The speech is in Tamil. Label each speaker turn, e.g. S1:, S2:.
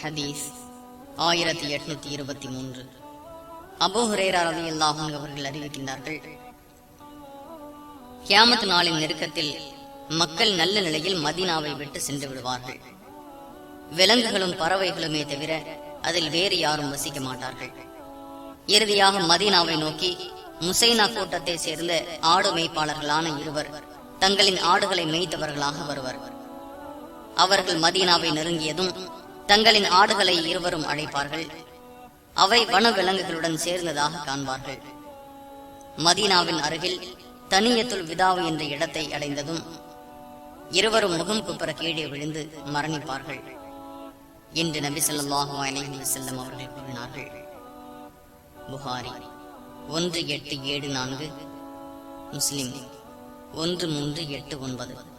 S1: ஹதீஸ் 1823. அபூ ஹுரைரா ரலியல்லாஹு அன்ஹு அவர்கள் அறிவிக்கின்றார்கள், கியாமத் நாளின் நெருக்கத்தில் மக்கள் நல்ல நிலையில் மதீனாவை விட்டு சென்று விடுவார்கள். விலங்குகளும் பறவைகளுமே தவிர அதில் வேறு யாரும் வசிக்க மாட்டார்கள். இறுதியாக மதீனாவை நோக்கி முசைனா கூட்டத்தை சேர்ந்த ஆடு மேய்ப்பாளர்களான இருவர் தங்களின் ஆடுகளை மேய்த்தவர்களாக வருவர். அவர்கள் மதீனாவை நெருங்கியதும் தங்களின் ஆடுகளை இருவரும் அழைப்பார்கள். அவை வன விலங்குகளுடன் சேர்ந்ததாக காண்பார்கள். மதீனாவின் அருகில் தனியத்துல் விதாவு என்ற இடத்தை அடைந்ததும் இருவரும் முகம் குப்புற கீழே விழுந்து மரணிப்பார்கள் என்று நபி ஸல்லல்லாஹு அலைஹி வஸல்லம் அவர்கள் கூறினார்கள். புகாரி 1874, முஸ்லிம் 1389.